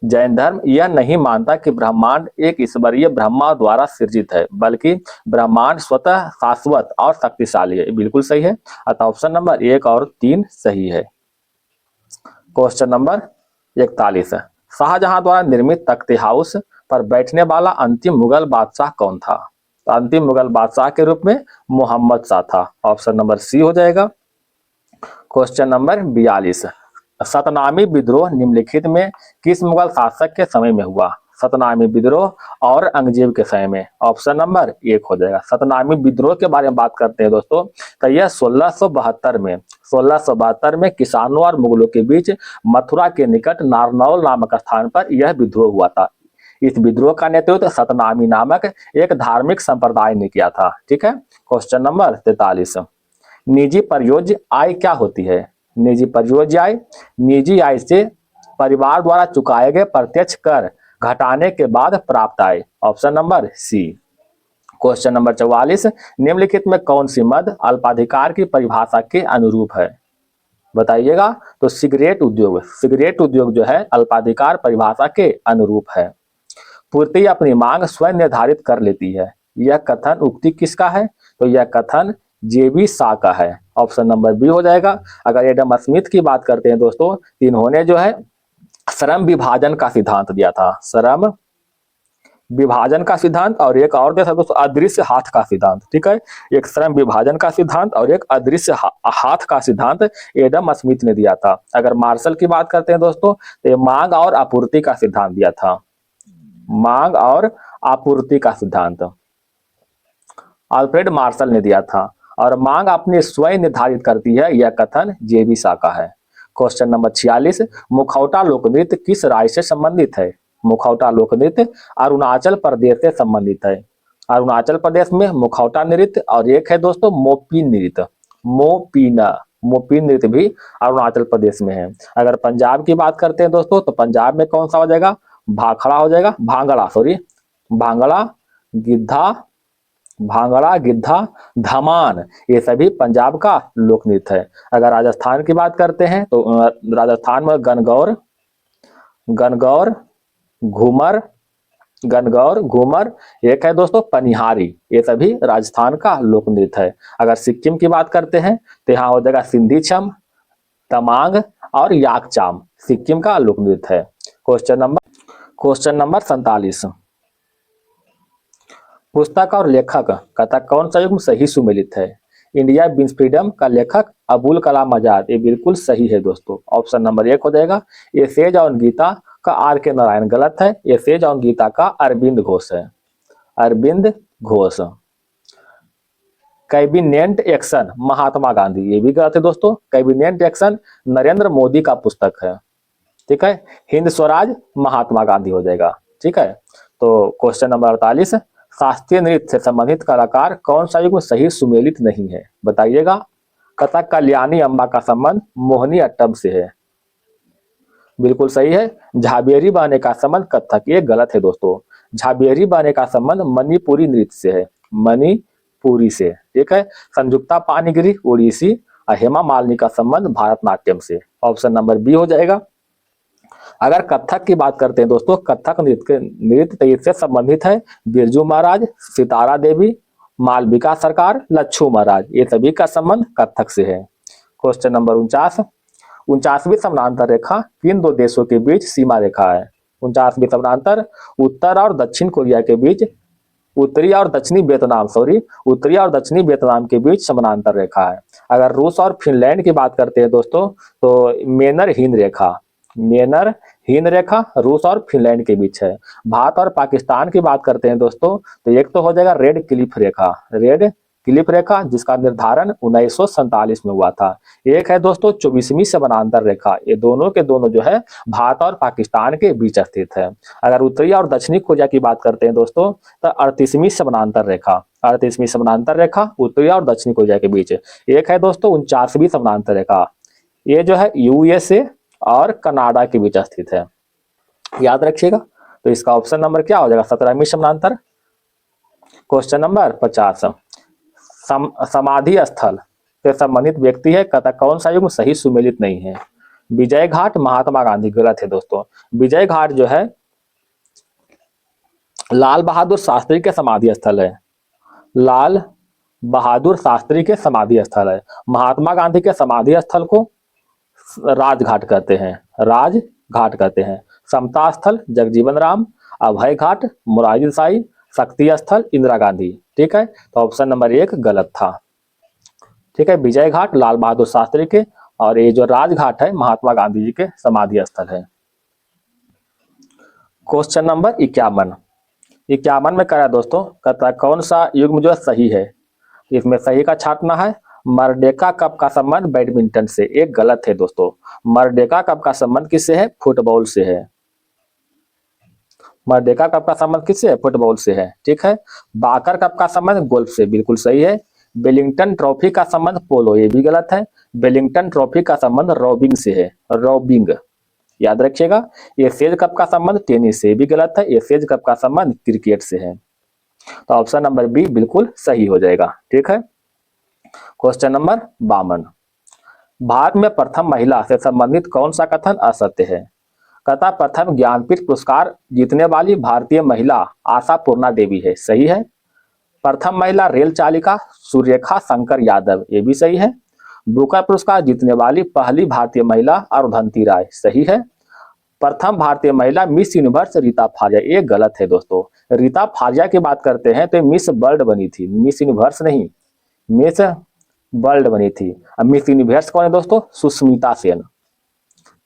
जैन धर्म यह नहीं मानता कि ब्रह्मांड एक ईश्वरीय ब्रह्मा द्वारा सृजित है, बल्कि ब्रह्मांड स्वतः शाश्वत और शक्तिशाली है। बिल्कुल सही है। अतः ऑप्शन नंबर 1 और 3 सही है। क्वेश्चन नंबर 41, शाहजहां द्वारा निर्मित तख्ती हाउस पर बैठने वाला अंतिम मुगल बादशाह कौन था? तो अंतिम मुगल बादशाह के रूप में मोहम्मद शाह था। ऑप्शन नंबर सी हो जाएगा। क्वेश्चन नंबर 42, सतनामी विद्रोह निम्नलिखित में किस मुगल शासक के समय में हुआ? सतनामी विद्रोह और औरंगजेब के समय में। ऑप्शन नंबर 1 हो जाएगा। सतनामी विद्रोह के बारे में बात करते हैं दोस्तों, तो यह 1672 में किसानों और मुगलों के बीच मथुरा के निकट नारनौल नामक स्थान पर यह विद्रोह हुआ था। इस विद्रोह का नेतृत्व सतनामी नामक एक धार्मिक संप्रदाय ने किया था। ठीक है। क्वेश्चन नंबर 43, निजी परियोज्य आय क्या होती है? निजी परियोज्य आय निजी आय से परिवार द्वारा चुकाए गए प्रत्यक्ष कर घटाने के बाद प्राप्त आय। Option number C. Question number 44, निम्नलिखित में कौन सी मद अल्पाधिकार की परिभाषा के अनुरूप है? बताइएगा। तो सिगरेट उद्योग जो है अल्पाधिकार परिभाषा के अनुरूप है। पूर्ति अपनी मांग स्वयं निर्धारित कर लेती है। यह कथन उक्ति किसका है? तो यह कथन जेबी शाह का है। ऑप्शन नंबर बी हो जाएगा। अगर एडम स्मिथ की बात करते हैं दोस्तों, इन्होंने जो है श्रम विभाजन का सिद्धांत दिया था। श्रम विभाजन का सिद्धांत और एक और दिया था दोस्तों अदृश्य हाथ का सिद्धांत। ठीक है, एक श्रम विभाजन का सिद्धांत और एक अदृश्य हाथ का सिद्धांत एडम स्मिथ ने दिया था। अगर मार्शल की बात करते हैं दोस्तों, तो ये मांग और आपूर्ति का सिद्धांत दिया था। मांग और आपूर्ति का सिद्धांत अल्फ्रेड मार्शल ने दिया था। और मांग अपनी स्वयं निर्धारित करती है, यह कथन जेबी शाह का है। क्वेश्चन नंबर 46, मुखौटा लोक नृत्य किस राज्य से संबंधित है? मुखौटा लोक नृत्य अरुणाचल प्रदेश से संबंधित है। अरुणाचल प्रदेश में मुखौटा नृत्य, और एक है दोस्तों मोपी नृत्य, मोपी नृत्य भी अरुणाचल प्रदेश में है। अगर पंजाब की बात करते हैं दोस्तों, तो पंजाब में कौन सा हो जाएगा? भाखड़ा हो जाएगा, भांगड़ा सॉरी, भांगड़ा, गिद्धा, भांगड़ा, गिद्धा, धमान, ये सभी पंजाब का लोक नृत्य है। अगर राजस्थान की बात करते हैं तो राजस्थान में गणगौर, गणगौर, घूमर, गणगौर, घूमर, एक है दोस्तों पनिहारी, ये सभी राजस्थान का लोक नृत्य है। अगर सिक्किम की बात करते हैं तो यहाँ हो जाएगा सिंधी छम, तमांग और याकचाम, सिक्किम का लोक नृत्य है। क्वेश्चन नंबर 47, पुस्तक और लेखक कथा कौन सा युग्म सही सुमेलित है? इंडिया बीन्स फ्रीडम का लेखक अबुल कलाम आजाद, ये बिल्कुल सही है दोस्तों। ऑप्शन नंबर 1 हो जाएगा। ये सेज और गीता का आर के नारायण, गलत है। ये सेज और गीता का अरविंद घोष है, अरविंद घोष। कैबिनेट एक्शन महात्मा गांधी, ये भी गलत है दोस्तों। कैबिनेट एक्शन नरेंद्र मोदी का पुस्तक है, ठीक है। हिंद स्वराज महात्मा गांधी हो जाएगा, ठीक है। तो क्वेश्चन नंबर 48, शास्त्रीय नृत्य से संबंधित कलाकार कौन सा युग्म सही सुमेलित नहीं है? बताइएगा। कथक कल्याणी अम्बा का संबंध मोहिनी अट्टम से है, बिल्कुल सही है। झाबेरी बाने का संबंध कथक, ये गलत है दोस्तों। झाबेरी बाने का संबंध मणिपुरी नृत्य से है, मणिपुरी से, ठीक है। संयुक्ता पानीगिरी ओडिसी और हेमा मालिनी का संबंध भारतनाट्यम से। ऑप्शन नंबर बी हो जाएगा। अगर कथक की बात करते हैं दोस्तों, कथक नृत्य से संबंधित है बिरजू महाराज, सितारा देवी, मालविका सरकार, लच्छू महाराज, ये सभी का संबंध कथक से है। क्वेश्चन नंबर 49, 49वीं समानांतर रेखा किन दो देशों के बीच सीमा रेखा है? 49वीं समानांतर उत्तर और दक्षिण कोरिया के बीच, उत्तरी और दक्षिणी वियतनाम के बीच समानांतर रेखा है। अगर रूस और फिनलैंड की बात करते हैं दोस्तों, तो मेनर हीन रेखा रूस और फिनलैंड के बीच है। भारत और पाकिस्तान की बात करते हैं दोस्तों, तो एक तो हो जाएगा रेड क्लिफ रेखा, जिसका निर्धारण 1947 में हुआ था। एक है दोस्तों 24वीं समानांतर रेखा, ये दोनों के दोनों जो है भारत और पाकिस्तान के बीच स्थित है। अगर उत्तरी और दक्षिणी कोरिया की बात करते हैं दोस्तों, तो 38वीं समानांतर रेखा उत्तरी और दक्षिणी कोरिया के बीच। एक है दोस्तों 49वीं समानांतर रेखा, ये जो है यूएसए और कनाडा के बीच स्थित है, याद रखिएगा। तो इसका ऑप्शन नंबर क्या हो जाएगा? 17वीं समानांतर। क्वेश्चन नंबर 50, समाधि स्थल से संबंधित व्यक्ति है, कथा कौन सा युग्म सही सुमेलित नहीं है? विजय घाट महात्मा गांधी, गलत है दोस्तों। विजय घाट जो है लाल बहादुर शास्त्री के समाधि स्थल है, लाल बहादुर शास्त्री के समाधि स्थल है। महात्मा गांधी के समाधि स्थल को राजघाट कहते हैं, समता स्थल जगजीवन राम, अभय घाट मोरारजी देसाई, शक्ति स्थल इंदिरा गांधी, ठीक है। तो ऑप्शन नंबर 1 गलत था, ठीक है। विजय घाट लाल बहादुर शास्त्री के, और ये जो राजघाट है महात्मा गांधी जी के समाधि स्थल है। क्वेश्चन नंबर 51 में करा दोस्तों, कहता कौन सा युग्म जो सही है? इसमें सही का छांटना है। मर्डेका कप का संबंध बैडमिंटन से, एक गलत है दोस्तों। मर्डेका कप का संबंध किससे है? फुटबॉल से है। मर्डेका कप का संबंध किससे है? फुटबॉल से है, ठीक है। बाकर कप का संबंध गोल्फ से, बिल्कुल सही है। बेलिंगटन ट्रॉफी का संबंध पोलो, ये भी गलत है। बेलिंगटन ट्रॉफी का संबंध रोबिंग से है, रोबिंग, याद रखिएगा। ये एशेज कप का संबंध टेनिस से, भी गलत है। एशेज कप का संबंध क्रिकेट से है। तो ऑप्शन नंबर बी बिल्कुल सही हो जाएगा, ठीक है। क्वेश्चन नंबर 52, भारत में प्रथम महिला से संबंधित कौन सा कथन असत्य है? कथा प्रथम ज्ञानपीठ पुरस्कार जीतने वाली भारतीय महिला आशा पूर्णा देवी है, सही है। प्रथम महिला रेल चालिका सुरेखा शंकर यादव, ये भी सही है। बुकर पुरस्कार जीतने वाली पहली भारतीय महिला अरुंधति राय, सही है। प्रथम भारतीय महिला मिस यूनिवर्स रीता फारिया, ये गलत है दोस्तों। रीता फारिया की बात करते हैं तो मिस वर्ल्ड बनी थी, मिस यूनिवर्स नहीं, मिस वर्ल्ड बनी थी। अब मिस यूनिवर्स कौन है दोस्तों? सुष्मिता सेन,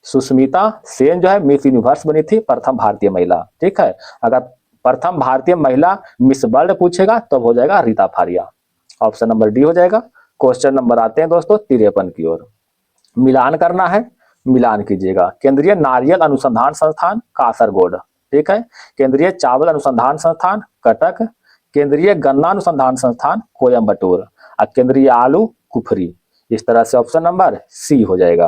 सुष्मिता सेन जो है मिस यूनिवर्स बनी थी, प्रथम भारतीय महिला। ठीक है, अगर प्रथम भारतीय महिला मिस वर्ल्ड पूछेगा तो हो जाएगा Reita Faria. Option number D हो जाएगा। क्वेश्चन नंबर आते हैं दोस्तों 53 की ओर। मिलान करना है, मिलान कीजिएगा। केंद्रीय नारियल अनुसंधान संस्थान कासरगोड, ठीक है। केंद्रीय चावल अनुसंधान संस्थान कटक, केंद्रीय गन्ना अनुसंधान संस्थान कोयम्बटूर और केंद्रीय आलू कुफरी। इस तरह से ऑप्शन नंबर सी हो जाएगा।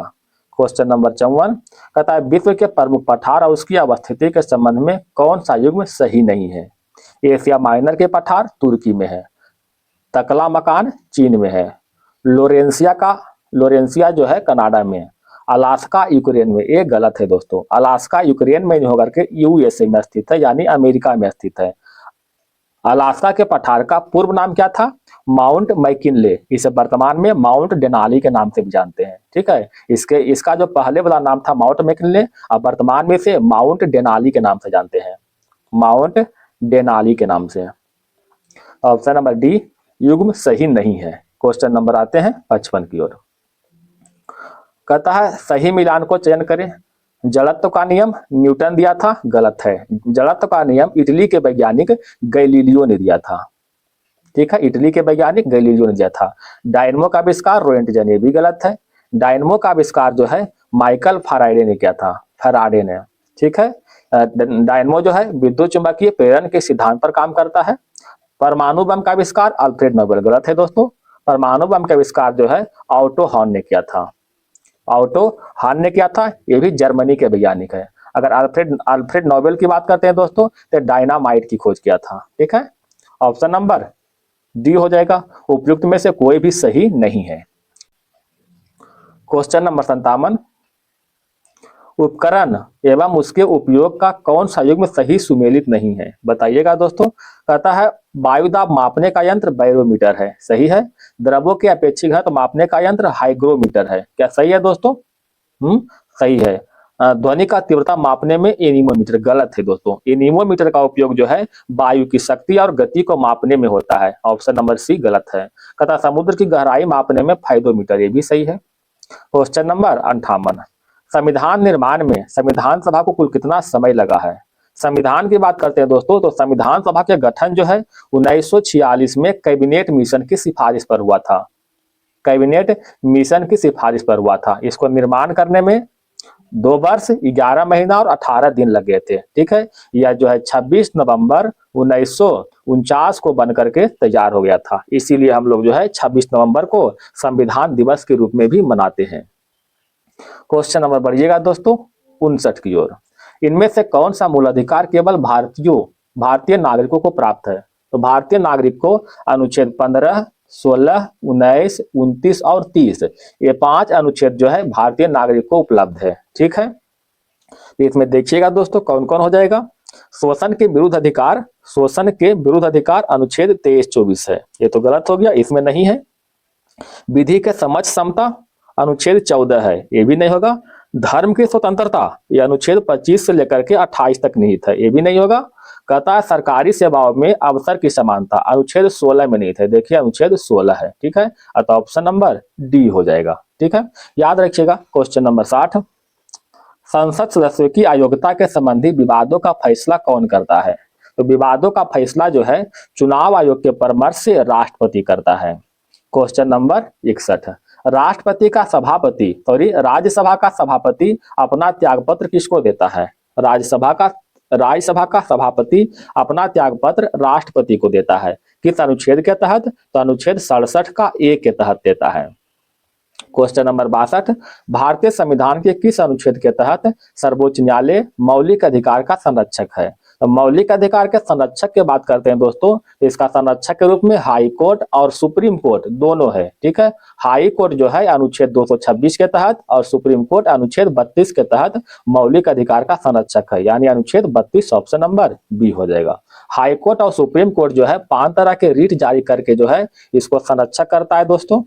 क्वेश्चन नंबर 54 कहता है विश्व के प्रमुख पठार और उसकी अवस्थिति के संबंध में कौन सा युग्म सही नहीं है। एशिया माइनर के पठार तुर्की में है, तकला मकान चीन में है, लोरेंसिया जो है कनाडा में, अलास्का यूक्रेन में। ये गलत है दोस्तों, अलास्का यूक्रेन में नहीं होकर के यूएसए में स्थित है, यानी अमेरिका में स्थित है। अलास्का के पठार का पूर्व नाम क्या था, माउंट मैकिनले। इसे वर्तमान में माउंट डेनाली के नाम से भी जानते हैं। ठीक है, इसका जो पहले वाला नाम था माउंट मैकिनले, अब वर्तमान में इसे माउंट डेनाली के नाम से जानते हैं, माउंट डेनाली के नाम से। ऑप्शन नंबर डी युग्म सही नहीं है। क्वेश्चन नंबर आते हैं 55 की ओर। कहता है सही मिलान को चयन करें। जड़त्व का नियम न्यूटन दिया था, गलत है। जड़त्व का नियम इटली के वैज्ञानिक गैलीलियो ने दिया था। ठीक है, इटली के वैज्ञानिक गैलीलियो ने दिया था। डायनमो का आविष्कार रोएंटजन, ये भी गलत है। डायनमो का आविष्कार जो है माइकल फैराडे ने किया था, फैराडे ने। ठीक है, डायनमो जो है विद्युत चुंबकीय प्रेरण के सिद्धांत पर काम करता है। परमाणु बम का आविष्कार अल्फ्रेड नोबेल, गलत है दोस्तों। परमाणु बम का आविष्कार जो है ऑटो हॉर्न ने किया था, ऑटो हॉर्न ने किया था, ये भी जर्मनी के वैज्ञानिक है। अगर अल्फ्रेड नोबेल की बात करते हैं दोस्तों तो डायनामाइट की खोज किया था। ठीक है, ऑप्शन नंबर डी हो जाएगा। उपयुक्त में से कोई भी सही नहीं है। क्वेश्चन नंबर 57 उपकरण एवं उसके उपयोग का कौन सा युग्म सही सुमेलित नहीं है, बताइएगा दोस्तों। कहता है वायु दाब मापने का यंत्र बैरोमीटर है, सही है। द्रवों के अपेक्षित घनत्व मापने का यंत्र हाइग्रोमीटर है, क्या सही है दोस्तों? सही है। ध्वनि का तीव्रता मापने में एनीमोमीटर, गलत है दोस्तों। एनीमोमीटर का उपयोग जो है वायु की शक्ति और गति को मापने में होता है, ऑप्शन नंबर सी गलत है। कहता समुद्र की गहराई मापने में फाइडोमीटर, ये भी सही है। क्वेश्चन नंबर 58 संविधान निर्माण में संविधान सभा को कुल कितना समय लगा है। संविधान की बात करते हैं दोस्तों तो संविधान सभा के गठन जो है 1946 में कैबिनेट मिशन की सिफारिश पर हुआ था, कैबिनेट मिशन की सिफारिश पर हुआ था। इसको निर्माण करने में 2 वर्ष 11 महीना और 18 दिन लग गए थे। ठीक है, यह जो है 26 नवंबर 1949 को बन करके तैयार हो गया था। इसीलिए हम लोग जो है 26 नवंबर को संविधान दिवस के रूप में भी मनाते हैं। क्वेश्चन नंबर बढ़िएगा दोस्तों 59 की ओर। इनमें से कौन सा मूलाधिकार केवल भारतीय नागरिकों को प्राप्त है। तो भारतीय नागरिक को अनुच्छेद 15, 16, 19, 29 और 30 ये 5 अनुच्छेद जो है भारतीय नागरिक को उपलब्ध है। ठीक है, इसमें देखिएगा दोस्तों कौन कौन हो जाएगा। शोषण के विरुद्ध अधिकार अनुच्छेद 23-24 है, ये तो गलत हो गया, इसमें नहीं है। विधि के समझ समता अनुच्छेद 14 है, ये भी नहीं होगा। धर्म की स्वतंत्रता ये अनुच्छेद 25 से लेकर के 28 तक निहित है, ये भी नहीं होगा। कहता है सरकारी सेवाओं में अवसर की समानता अनुच्छेद 16 में निहित है, देखिए अनुच्छेद 16 है। ठीक है, अतः ऑप्शन नंबर डी हो जाएगा। ठीक है, याद रखिएगा। क्वेश्चन नंबर 60 संसद सदस्यों की अयोग्यता के संबंधी विवादों का फैसला कौन करता है। तो विवादों का फैसला जो है चुनाव आयोग के परामर्श से राष्ट्रपति करता है। क्वेश्चन नंबर 61 राज्यसभा का सभापति अपना त्यागपत्र किसको देता है। राज्यसभा का सभापति अपना त्यागपत्र राष्ट्रपति को देता है, किस अनुच्छेद के तहत। तो अनुच्छेद 67 का ए के तहत देता है। क्वेश्चन नंबर 62 भारतीय संविधान के किस अनुच्छेद के तहत सर्वोच्च न्यायालय मौलिक अधिकार का संरक्षक है। तो मौलिक अधिकार के संरक्षक की बात करते हैं दोस्तों, इसका संरक्षक के रूप में हाई कोर्ट और सुप्रीम कोर्ट दोनों है। ठीक है, हाई कोर्ट जो है अनुच्छेद 226 के तहत और सुप्रीम कोर्ट अनुच्छेद 32 के तहत मौलिक अधिकार का संरक्षक है, यानी अनुच्छेद 32 ऑप्शन नंबर बी हो जाएगा। हाई कोर्ट और सुप्रीम कोर्ट जो है 5 तरह के रीट जारी करके जो है इसको संरक्षक करता है दोस्तों।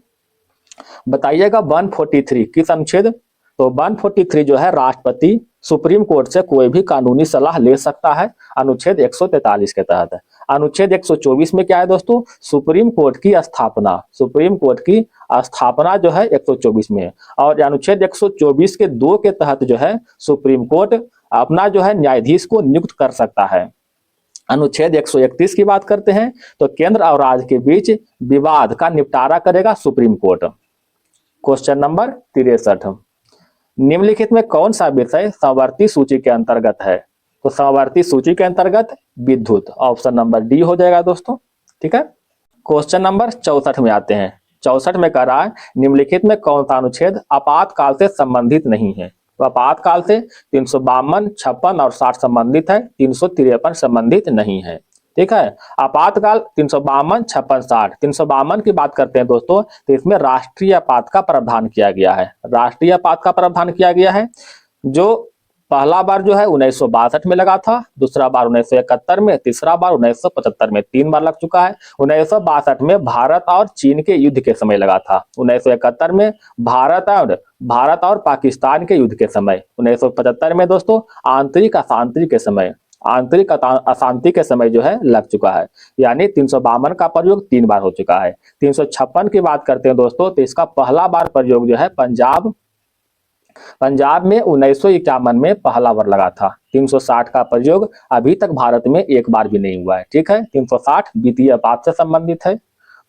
बताइएगा 143 किस अनुच्छेद। तो 143 जो है राष्ट्रपति सुप्रीम कोर्ट से कोई भी कानूनी सलाह ले सकता है अनुच्छेद 143 के तहत। अनुच्छेद 124 में क्या है दोस्तों, सुप्रीम कोर्ट की स्थापना, सुप्रीम कोर्ट की स्थापना जो है 124 में है। और अनुच्छेद 124 के 2 के तहत जो है सुप्रीम कोर्ट अपना जो है न्यायाधीश को नियुक्त कर सकता है। अनुच्छेद 131 की बात करते हैं तो केंद्र और राज्य के बीच विवाद का निपटारा करेगा सुप्रीम कोर्ट। क्वेश्चन नंबर 63, निम्नलिखित में कौन सा विषय समवर्ती सूची के अंतर्गत है? तो समवर्ती सूची के अंतर्गत विद्युत, ऑप्शन नंबर डी हो जाएगा दोस्तों। ठीक है, क्वेश्चन नंबर 64 में आते हैं। 64 में कह रहा है निम्नलिखित में कौन सा अनुच्छेद आपातकाल से संबंधित नहीं है? तो आपातकाल से 352, 56 और 60 संबंधित है, 353 संबंधित नहीं है। ठीक है, आपातकाल 352, 56, 60। 352 की बात करते हैं दोस्तों तो इसमें राष्ट्रीय आपात का प्रावधान किया गया है। राष्ट्रीय आपात का प्रावधान किया गया है जो पहला बार जो है 1962 में लगा था, दूसरा बार 1971 में, तीसरा बार 1975 में, 3 बार लग चुका है। 1962 में भारत और चीन के युद्ध के समय लगा था, 1971 में भारत और पाकिस्तान के युद्ध के समय, 1975 में दोस्तों आंतरिक अशांति के समय जो है लग चुका है। यानी 352 का प्रयोग 3 बार हो चुका है। 356 की बात करते हैं दोस्तों तो इसका पहला बार प्रयोग जो है पंजाब में 1951 में पहला बार लगा था। 360 का प्रयोग अभी तक भारत में एक बार भी नहीं हुआ है। ठीक है, 360 वित्तीय आपात से संबंधित है।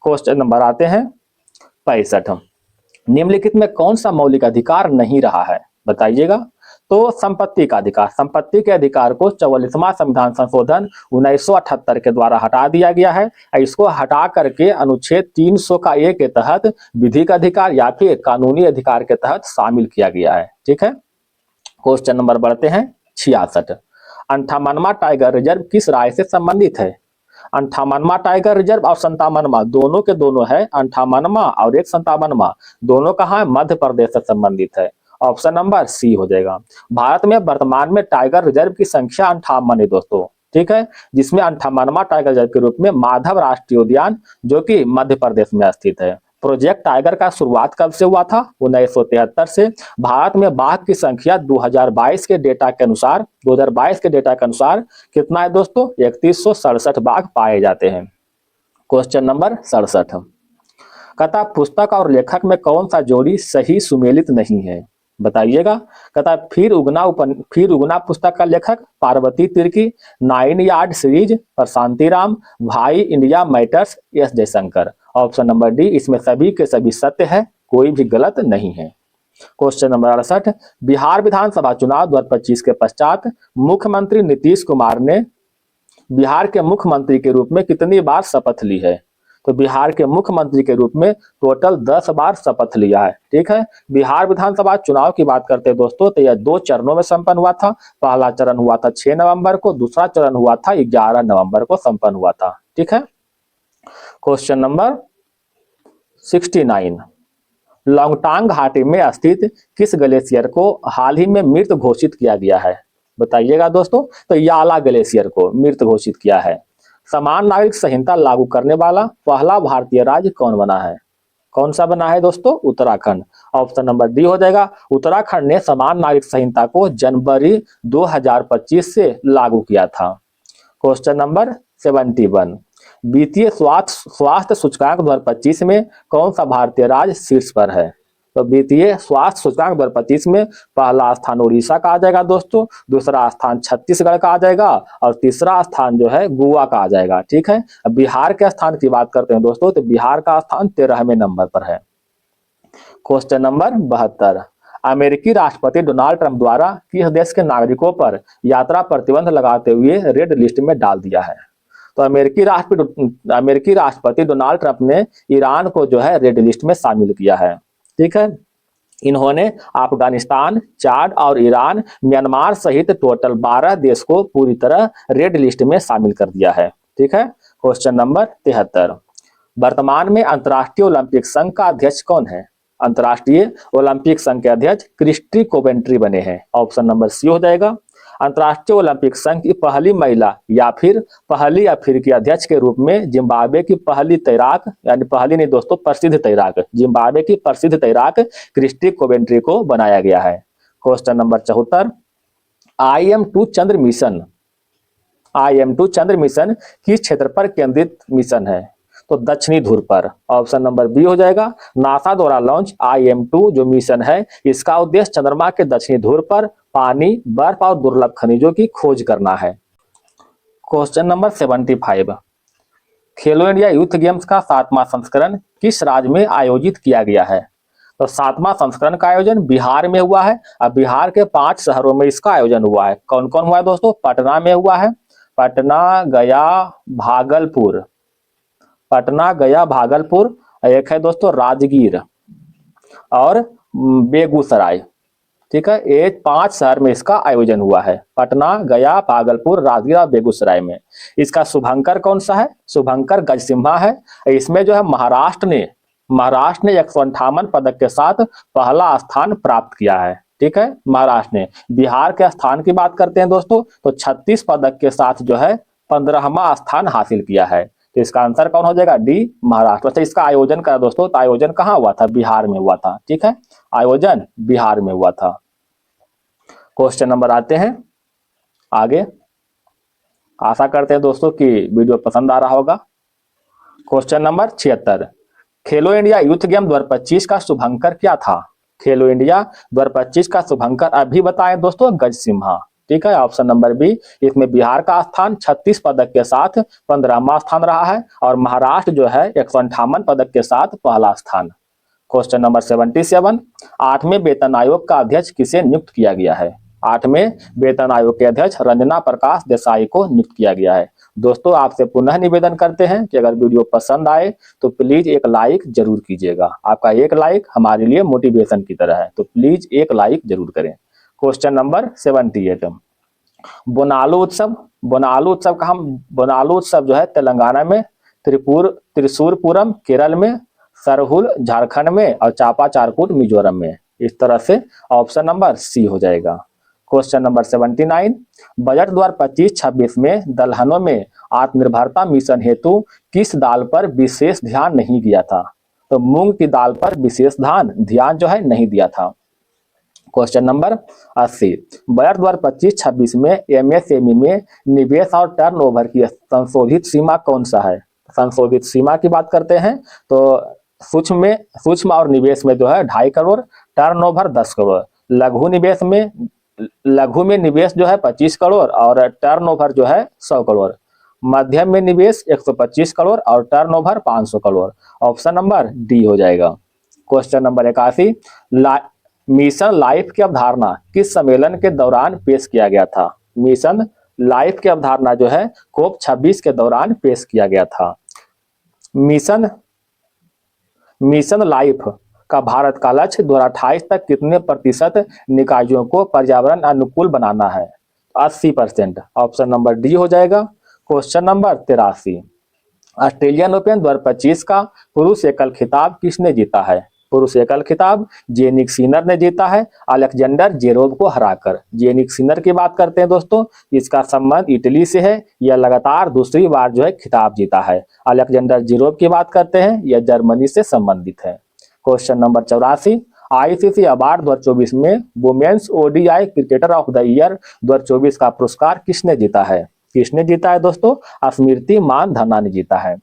क्वेश्चन नंबर आते हैं 65, निम्नलिखित में कौन सा मौलिक अधिकार नहीं रहा है? बताइएगा। तो संपत्ति का अधिकार, संपत्ति के अधिकार को 44वां संविधान संशोधन 1978 के द्वारा हटा दिया गया है। इसको हटा करके अनुच्छेद 300 का ए के तहत विधिक अधिकार या फिर कानूनी अधिकार के तहत शामिल किया गया है। ठीक है, क्वेश्चन नंबर बढ़ते हैं 66, 58वां टाइगर रिजर्व किस राज्य से संबंधित है? 58वां टाइगर रिजर्व और 57वां दोनों के दोनों है, 58वां और 57वां दोनों कहाँ है? मध्य प्रदेश से संबंधित है। ऑप्शन नंबर सी हो जाएगा। भारत में वर्तमान में टाइगर रिजर्व की संख्या 58 है दोस्तों। ठीक है, जिसमें 58वां टाइगर रिजर्व के रूप में माधव राष्ट्रीय उद्यान जो कि मध्य प्रदेश में स्थित है। प्रोजेक्ट टाइगर का शुरुआत कब से हुआ था? 1973 से। भारत में बाघ की संख्या 2022 के डेटा के अनुसार कितना है दोस्तों? 3167 बाघ पाए जाते हैं। क्वेश्चन नंबर 67, कथा पुस्तक और लेखक में कौन सा जोड़ी सही सुमेलित नहीं है? बताइएगा। कथा फिर उगना पुस्तक का लेखक पार्वती तिर्की, 9 यार्ड सीरीज प्रशांति राम, भाई India matters S Jaishankar. Option number D, इसमें सभी के सभी सत्य है, कोई भी गलत नहीं है। क्वेश्चन नंबर 68, बिहार विधानसभा चुनाव 2025 के पश्चात मुख्यमंत्री नीतीश कुमार ने बिहार के मुख्यमंत्री के रूप में कितनी बार शपथ ली है? तो बिहार के मुख्यमंत्री के रूप में टोटल 10 बार शपथ लिया है। ठीक है, बिहार विधानसभा चुनाव की बात करते हैं दोस्तों तो यह 2 चरणों में संपन्न हुआ था। पहला चरण हुआ था 6 नवंबर को, दूसरा चरण हुआ था 11 नवंबर को संपन्न हुआ था। ठीक है, क्वेश्चन नंबर 69, लॉन्गटांग घाटी में स्थित किस ग्लेशियर को हाल ही में मृत घोषित किया गया है? बताइएगा दोस्तों। तो याला ग्लेशियर को मृत घोषित किया है। समान नागरिक संहिता लागू करने वाला पहला भारतीय राज्य कौन बना है? कौन सा बना है दोस्तों? उत्तराखंड। ऑप्शन नंबर डी हो जाएगा। उत्तराखंड ने समान नागरिक संहिता को जनवरी 2025 से लागू किया था। क्वेश्चन नंबर 71, वित्तीय स्वास्थ्य सूचकांक 2025 में कौन सा भारतीय राज्य शीर्ष पर है? तो वित्तीय स्वास्थ्य सूचकांक 2025 में पहला स्थान उड़ीसा का आ जाएगा दोस्तों, दूसरा स्थान छत्तीसगढ़ का आ जाएगा और तीसरा स्थान जो है गोवा का आ जाएगा। ठीक है, बिहार के स्थान की बात करते हैं दोस्तों तो बिहार का स्थान 13वें नंबर पर है। क्वेश्चन नंबर 72, अमेरिकी राष्ट्रपति डोनाल्ड ट्रंप द्वारा किस देश के नागरिकों पर यात्रा प्रतिबंध लगाते हुए रेड लिस्ट में डाल दिया है? तो अमेरिकी राष्ट्रपति डोनाल्ड ट्रंप ने ईरान को जो है रेड लिस्ट में शामिल किया है। ठीक है, इन्होंने अफगानिस्तान, चाड और ईरान, म्यांमार सहित टोटल 12 देश को पूरी तरह रेड लिस्ट में शामिल कर दिया है। ठीक है, क्वेश्चन नंबर 73, वर्तमान में अंतर्राष्ट्रीय ओलंपिक संघ का अध्यक्ष कौन है? अंतर्राष्ट्रीय ओलंपिक संघ के अध्यक्ष क्रिस्टी कोवेंट्री बने हैं। ऑप्शन नंबर सी हो जाएगा। अंतर्राष्ट्रीय ओलंपिक संघ की पहली महिला या फिर पहली अफ्रीकी अध्यक्ष के रूप में जिम्बाब्वे की पहली तैराक, यानी पहली नहीं दोस्तों प्रसिद्ध तैराक, जिम्बाब्वे की प्रसिद्ध तैराक क्रिस्टी कोवेंट्री को बनाया गया है। क्वेश्चन नंबर 74, IM-2 चंद्र मिशन, IM-2 चंद्र मिशन किस क्षेत्र पर केंद्रित मिशन है? तो दक्षिणी ध्रुव पर। ऑप्शन नंबर बी हो जाएगा। नासा द्वारा लॉन्च IM-2 जो मिशन है, इसका उद्देश्य चंद्रमा के दक्षिणी ध्रुव पर पानी, बर्फ और दुर्लभ खनिजों की खोज करना है। क्वेश्चन नंबर 75, खेलो इंडिया यूथ गेम्स का 7वां संस्करण किस राज्य में आयोजित किया गया है? तो 7वां संस्करण का आयोजन बिहार में हुआ है। अब बिहार के 5 शहरों में इसका आयोजन हुआ है। कौन कौन हुआ है दोस्तों? पटना में हुआ है, पटना, गया, भागलपुर, पटना, गया, भागलपुर, एक है दोस्तों राजगीर और बेगूसराय। ठीक है, ये 5 शहर में इसका आयोजन हुआ है। पटना, गया, भागलपुर, राजगीर और बेगूसराय में। इसका शुभंकर कौन सा है? शुभंकर गजसिम्हा है। इसमें जो है महाराष्ट्र ने 158 पदक के साथ पहला स्थान प्राप्त किया है। ठीक है, महाराष्ट्र ने। बिहार के स्थान की बात करते हैं दोस्तों, तो 36 पदक के साथ जो है 15वां स्थान हासिल किया है। तो इसका आंसर कौन हो जाएगा? डी, महाराष्ट्र। अच्छा, इसका आयोजन करा दोस्तों, तो आयोजन कहाँ हुआ था? बिहार में हुआ था। ठीक है, आयोजन बिहार में हुआ था। क्वेश्चन नंबर आते हैं आगे। आशा करते हैं दोस्तों कि वीडियो पसंद आ रहा होगा। क्वेश्चन नंबर 76, खेलो इंडिया यूथ गेम 2025 का शुभंकर क्या था? खेलो इंडिया 2025 का शुभंकर अभी बताएं दोस्तों, गजसिम्हा। ठीक है, ऑप्शन नंबर बी। इसमें बिहार का स्थान 36 पदक के साथ 15वां स्थान रहा है और महाराष्ट्र जो है 158 पदक के साथ पहला स्थान। क्वेश्चन नंबर 77, 8वें वेतन आयोग का अध्यक्ष किसे नियुक्त किया गया है? 8वें वेतन आयोग के अध्यक्ष रंजना प्रकाश देसाई को नियुक्त किया गया है। दोस्तों, आपसे पुनः निवेदन करते हैं कि अगर वीडियो पसंद आए तो प्लीज एक लाइक जरूर कीजिएगा। आपका एक लाइक हमारे लिए मोटिवेशन की तरह है, तो प्लीज एक लाइक जरूर करें। क्वेश्चन नंबर 78, बोनालू उत्सव। बोनालू उत्सव का बोनालू उत्सव जो है तेलंगाना में, त्रिशूरपुरम केरल में, सरहुल झारखंड में और चापा चारकुट मिजोरम में। इस तरह से ऑप्शन नंबर सी हो जाएगा। क्वेश्चन नंबर 79, बजट 2025-26 में दलहनों में आत्मनिर्भरता मिशन हेतु किस दाल पर विशेष ध्यान नहीं दिया था? तो मूंग की दाल पर विशेष ध्यान जो है नहीं दिया था। क्वेश्चन नंबर 80, बजट 2025-26 में MSME में निवेश और टर्नओवर की संशोधित सीमा कौन सा है? संशोधित सीमा की बात करते हैं तो सूक्ष्म और निवेश में जो है 2.5 करोड़, टर्नओवर 10 करोड़, लघु में निवेश जो है 25 करोड़ और टर्नओवर जो है 100 करोड़, मध्यम में निवेश 125 करोड़ और turnover 500 crore. Option number D हो जाएगा। क्वेश्चन नंबर 81, मिशन लाइफ की अवधारणा किस सम्मेलन के दौरान पेश किया गया था? मिशन लाइफ की अवधारणा जो है COP 26 के दौरान पेश किया गया था। मिशन लाइफ का भारत का लक्ष्य 2028 तक कितने प्रतिशत निकायों को पर्यावरण अनुकूल बनाना है? 80%। ऑप्शन नंबर डी हो जाएगा। क्वेश्चन नंबर 83, ऑस्ट्रेलियन ओपन 2025 का पुरुष एकल खिताब किसने जीता है? पुरुष एकल खिताब जेनिक सिनर ने जीता है अलेक्जेंडर जेरोव को हराकर। जेनिक सिनर की बात करते हैं दोस्तों, इसका संबंध इटली से है। यह लगातार दूसरी बार जो है खिताब जीता है। अलेक्जेंडर जेरोव की बात करते हैं, यह जर्मनी से संबंधित है। क्वेश्चन नंबर 84, ICC अवार्ड 2024 में women's ODI cricketer of the year 2024 का पुरस्कार किसने जीता है? किसने जीता है दोस्तों? स्मृति मानधना ने जीता है।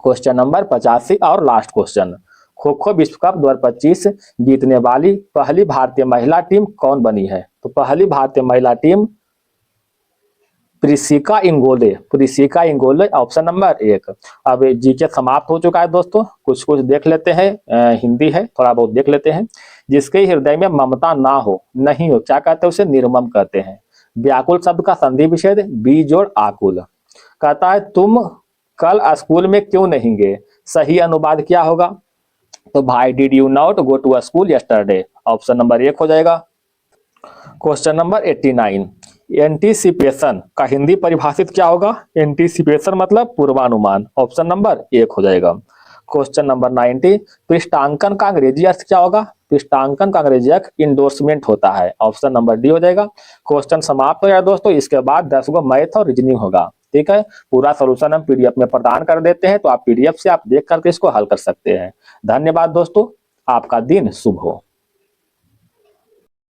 क्वेश्चन नंबर 85 और लास्ट क्वेश्चन, खो खो विश्व कप 2025 जीतने वाली पहली भारतीय महिला टीम कौन बनी है? तो पहली भारतीय महिला team Prisika Ingole. Option number 1। अब जीके समाप्त हो चुका है दोस्तों, कुछ देख लेते हैं। हिंदी है, थोड़ा बहुत देख लेते हैं। जिसके हृदय में ममता ना हो, नहीं हो, क्या कहते हैं उसे? निर्मम कहते हैं। व्याकुल शब्द का संधि विच्छेद बी जोड़ आकुल। कहता है तुम कल स्कूल में क्यों नहीं गए? सही अनुवाद क्या होगा? तो भाई did you not go to school yesterday. Option number 1 हो जाएगा। क्वेश्चन नंबर 89, एंटीसिपेशन का हिंदी परिभाषित क्या होगा? एंटीसिपेशन मतलब पूर्वानुमान। ऑप्शन नंबर 1 हो जाएगा। क्वेश्चन नंबर 90, पृष्ठांकन का अंग्रेजी अर्थ क्या होगा? पृष्ठांकन का अंग्रेजी अर्थ इंडोर्समेंट होता है। ऑप्शन नंबर डी हो जाएगा। क्वेश्चन समाप्त हो गया दोस्तों। इसके बाद 10 गो मैथ और रीजनिंग होगा। ठीक है, पूरा सोल्यूशन हम PDF में प्रदान कर देते हैं, तो आप PDF से आप देख करके इसको हल कर सकते हैं। धन्यवाद दोस्तों, आपका दिन शुभ हो।